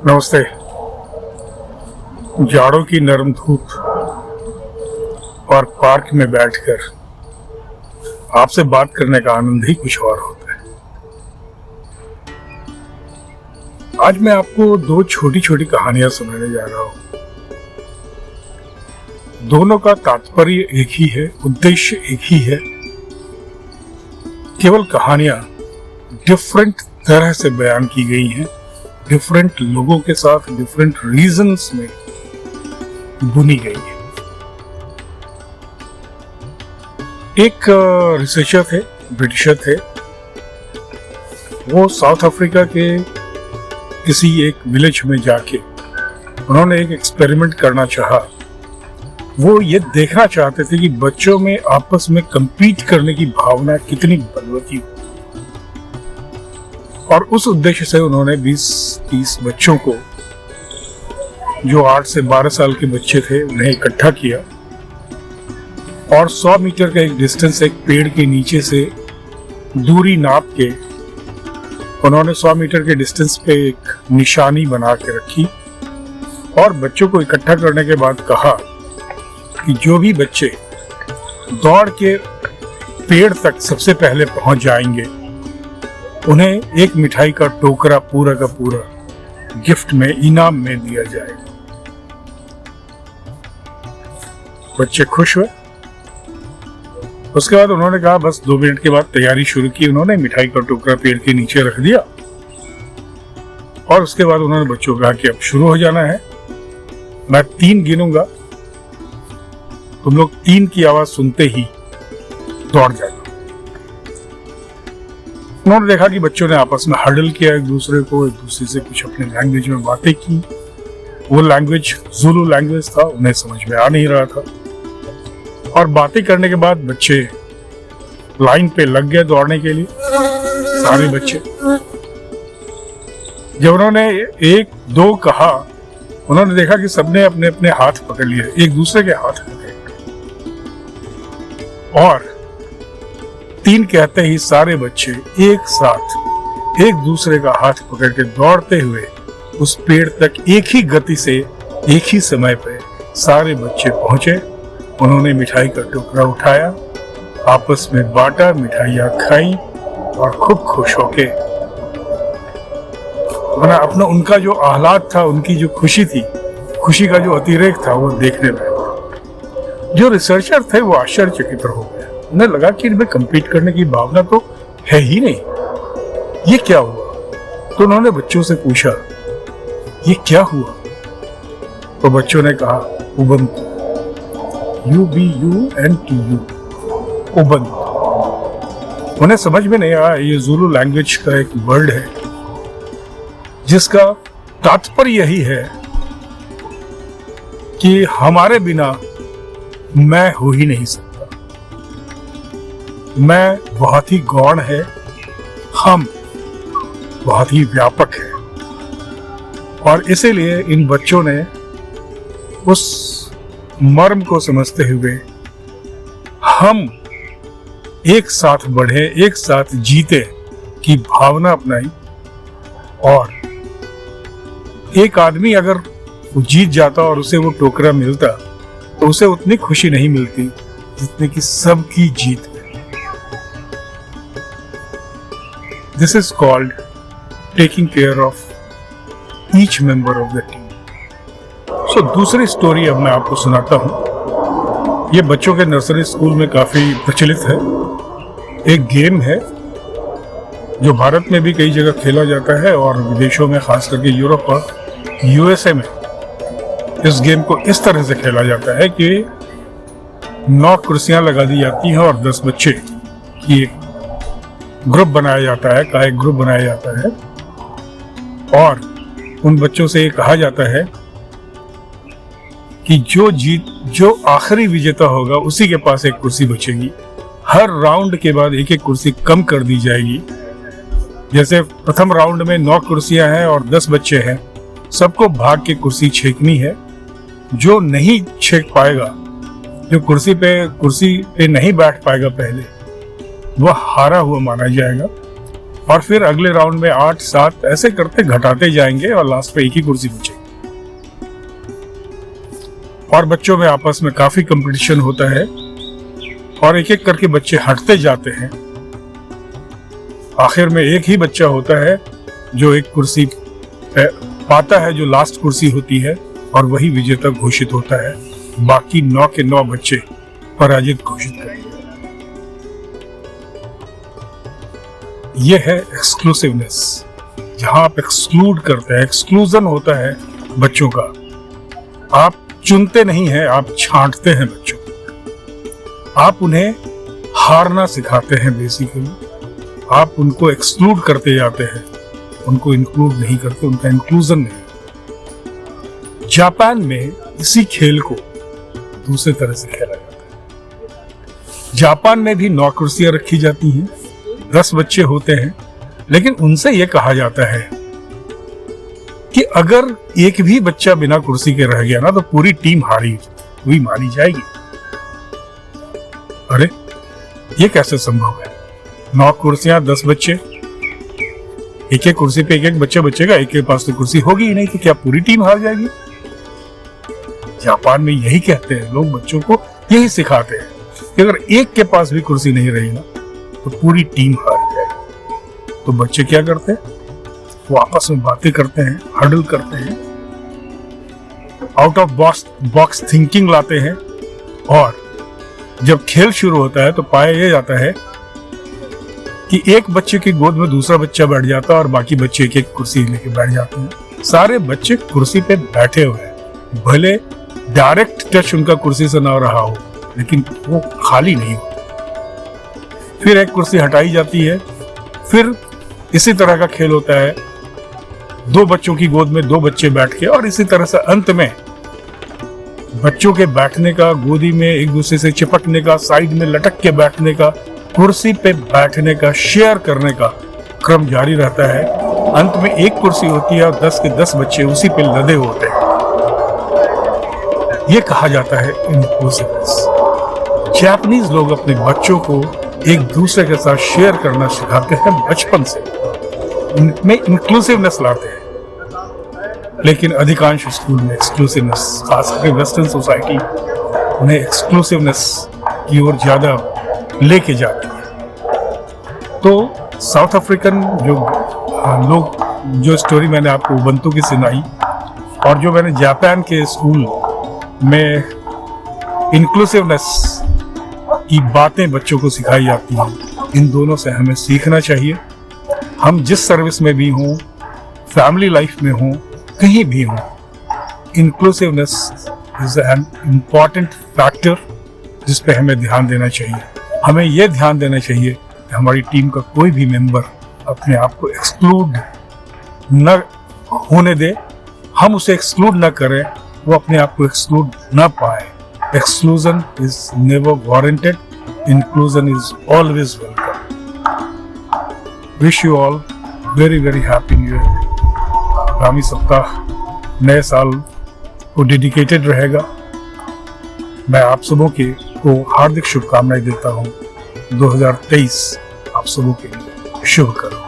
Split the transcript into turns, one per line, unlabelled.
नमस्ते। जाड़ों की नरम धूप और पार्क में बैठकर आपसे बात करने का आनंद ही कुछ और होता है। आज मैं आपको दो छोटी छोटी कहानियां सुनाने जा रहा हूं। दोनों का तात्पर्य एक ही है, उद्देश्य एक ही है। केवल कहानियां डिफरेंट तरह से बयान की गई हैं, डिफरेंट लोगों के साथ डिफरेंट रीजंस में बुनी गई है। एक रिसर्चर थे, ब्रिटिशर थे। वो साउथ अफ्रीका के किसी एक विलेज में जाके उन्होंने एक एक्सपेरिमेंट करना चाहा। वो ये देखना चाहते थे कि बच्चों में आपस में compete करने की भावना कितनी बलवती हो। और उस उद्देश्य से उन्होंने 20-30 बच्चों को, जो 8 से 12 साल के बच्चे थे, उन्हें इकट्ठा किया और 100 मीटर का एक डिस्टेंस एक पेड़ के नीचे से दूरी नाप के उन्होंने 100 मीटर के डिस्टेंस पे एक निशानी बना के रखी और बच्चों को इकट्ठा करने के बाद कहा कि जो भी बच्चे दौड़ के पेड़ तक सबसे पहले पहुंच जाएंगे उन्हें एक मिठाई का टोकरा पूरा का पूरा गिफ्ट में, इनाम में दिया जाएगा। बच्चे खुश हुए। उसके बाद उन्होंने कहा, बस 2 मिनट के बाद तैयारी शुरू की। उन्होंने मिठाई का टोकरा पेड़ के नीचे रख दिया और उसके बाद उन्होंने बच्चों को कहा कि अब शुरू हो जाना है। मैं 3 गिनूंगा, तुम लोग 3 की आवाज सुनते ही दौड़ जाना। उन्होंने देखा कि बच्चों ने आपस में हर्डल किया, एक दूसरे से कुछ अपने लैंग्वेज में बातें की। वो लैंग्वेज ज़ुलू लैंग्वेज था, उन्हें समझ में आ नहीं रहा था। और बातें करने के बाद बच्चे लाइन पे लग गए दौड़ने के लिए, सारे बच्चे। जब उन्होंने 1-2 कहा, उन्होंने देखा कि सबने अपने अपने हाथ पकड़ लिए, एक दूसरे के हाथ पकड़े और 3 कहते ही सारे बच्चे एक साथ एक दूसरे का हाथ पकड़ के दौड़ते हुए उस पेड़ तक एक ही गति से एक ही समय पे सारे बच्चे पहुंचे। उन्होंने मिठाई का टुकड़ा उठाया, आपस में बांटा, मिठाइयाँ खाई और खूब खुश होके अपना उनका जो आह्लाद था, उनकी जो खुशी थी, खुशी का जो अतिरेक था, वो देखने लगे। जो रिसर्चर थे वो आश्चर्यचकित हो गए। उन्हें लगा कि इनमें compete करने की भावना तो है ही नहीं, ये क्या हुआ? तो उन्होंने बच्चों से पूछा, ये क्या हुआ? तो बच्चों ने कहा, उबंतु, UBUNTU, उबंतु। उन्हें समझ में नहीं आया, ये ज़ुलू लैंग्वेज का एक वर्ड है जिसका तात्पर्य यही है कि हमारे बिना मैं हो ही नहीं सकता। मैं बहुत ही गौण है, हम बहुत ही व्यापक है। और इसीलिए इन बच्चों ने उस मर्म को समझते हुए हम एक साथ बढ़े, एक साथ जीते की भावना अपनाई। और एक आदमी अगर वो जीत जाता और उसे वो टोकरा मिलता तो उसे उतनी खुशी नहीं मिलती जितनी कि सबकी जीत में। This is called taking care of each member of the team. So दूसरी स्टोरी अब मैं आपको सुनाता हूँ। ये बच्चों के नर्सरी स्कूल में काफी प्रचलित है। एक गेम है जो भारत में भी कई जगह खेला जाता है और विदेशों में, खास करके यूरोप और USA में इस गेम को इस तरह से खेला जाता है कि 9 कुर्सियां लगा दी जाती हैं और 10 बच्चे की एक ग्रुप बनाया जाता है, का एक ग्रुप बनाया जाता है और उन बच्चों से ये कहा जाता है कि जो आखिरी विजेता होगा उसी के पास एक कुर्सी बचेगी। हर राउंड के बाद एक कुर्सी कम कर दी जाएगी। जैसे प्रथम राउंड में 9 कुर्सियां हैं और 10 बच्चे हैं, सबको भाग के कुर्सी छेकनी है। जो नहीं छेक पाएगा, जो कुर्सी पे नहीं बैठ पाएगा पहले, वह हारा हुआ माना जाएगा। और फिर अगले राउंड में 8, 7 ऐसे करते घटाते जाएंगे और लास्ट पे एक ही कुर्सी बचेगी। और बच्चों में आपस में काफी कंपटीशन होता है और एक एक करके बच्चे हटते जाते हैं। आखिर में एक ही बच्चा होता है जो एक कुर्सी पाता है, जो लास्ट कुर्सी होती है, और वही विजेता घोषित होता है। बाकी 9 के 9 बच्चे पराजित घोषित कर दिए। यह है एक्सक्लूसिवनेस, जहां आप एक्सक्लूड करते हैं। एक्सक्लूजन होता है बच्चों का। आप चुनते नहीं हैं, आप छांटते हैं बच्चों को। आप उन्हें हारना सिखाते हैं। बेसिकली आप उनको एक्सक्लूड करते जाते हैं, उनको इंक्लूड नहीं करते, उनका इंक्लूजन नहीं। जापान में इसी खेल को दूसरे तरह से खेला जाता है। जापान में भी 9 कुर्सियां रखी जाती हैं, 10 बच्चे होते हैं, लेकिन उनसे यह कहा जाता है कि अगर एक भी बच्चा बिना कुर्सी के रह गया ना तो पूरी टीम हारी हुई मानी जाएगी। अरे ये कैसे संभव है? 9 कुर्सियां, 10 बच्चे, एक एक कुर्सी पे एक एक बच्चा बचेगा, एक के पास तो कुर्सी होगी ही नहीं, तो क्या पूरी टीम हार जाएगी? जापान में यही कहते हैं लोग, बच्चों को यही सिखाते हैं कि अगर एक के पास भी कुर्सी नहीं रही ना तो पूरी टीम हार जाएगी। तो बच्चे क्या करते हैं? वो आपस में बातें करते हैं, हडल करते हैं, आउट ऑफ बॉक्स थिंकिंग लाते हैं, और जब खेल शुरू होता है तो पाया यह जाता है कि एक बच्चे की गोद में दूसरा बच्चा बैठ जाता है और बाकी बच्चे एक एक कुर्सी लेके बैठ जाते हैं। सारे बच्चे कुर्सी पे बैठे हुए हैं, भले डायरेक्ट टच उनका कुर्सी से ना रहा हो, लेकिन वो खाली नहीं होता। फिर एक कुर्सी हटाई जाती है, फिर इसी तरह का खेल होता है। 2 बच्चों की गोद में 2 बच्चे बैठ के, और इसी तरह से अंत में बच्चों के बैठने का, गोदी में एक दूसरे से चिपकने का, साइड में लटक के बैठने का, कुर्सी पे बैठने का, शेयर करने का क्रम जारी रहता है। अंत में एक कुर्सी होती है और 10 के 10 बच्चे उसी पे लदे होते हैं। यह कहा जाता है इंक्लूसिवनेस। जापानीज लोग अपने बच्चों को एक दूसरे के साथ शेयर करना सिखाते हैं बचपन से, उनमें इंक्लूसिवनेस लाते हैं। लेकिन अधिकांश स्कूल में एक्सक्लूसिवनेस, खासकर वेस्टर्न सोसाइटी, उन्हें एक्सक्लूसिवनेस की ओर ज्यादा लेके जाती है। तो साउथ अफ्रीकन लोग, जो स्टोरी मैंने आपको उबंटू की सुनाई, और जो मैंने जापान के स्कूल में इंक्लूसिवनेस की बातें बच्चों को सिखाई जाती हैं, इन दोनों से हमें सीखना चाहिए। हम जिस सर्विस में भी हों, फैमिली लाइफ में हों, कहीं भी हों, inclusiveness is an important factor जिस पे हमें ध्यान देना चाहिए। हमें यह ध्यान देना चाहिए कि हमारी टीम का कोई भी मेंबर अपने आप को एक्सक्लूड न होने दे, हम उसे एक्सक्लूड न करें, वो अपने आप को एक्सक्लूड न पाए। Exclusion is never warranted, inclusion is always welcome. Wish you all very very happy new year. आगामी सप्ताह नए साल को डेडिकेटेड रहेगा। मैं आप सबों को हार्दिक शुभकामनाएं देता हूं। 2023 आप सबों के लिए शुभ करो।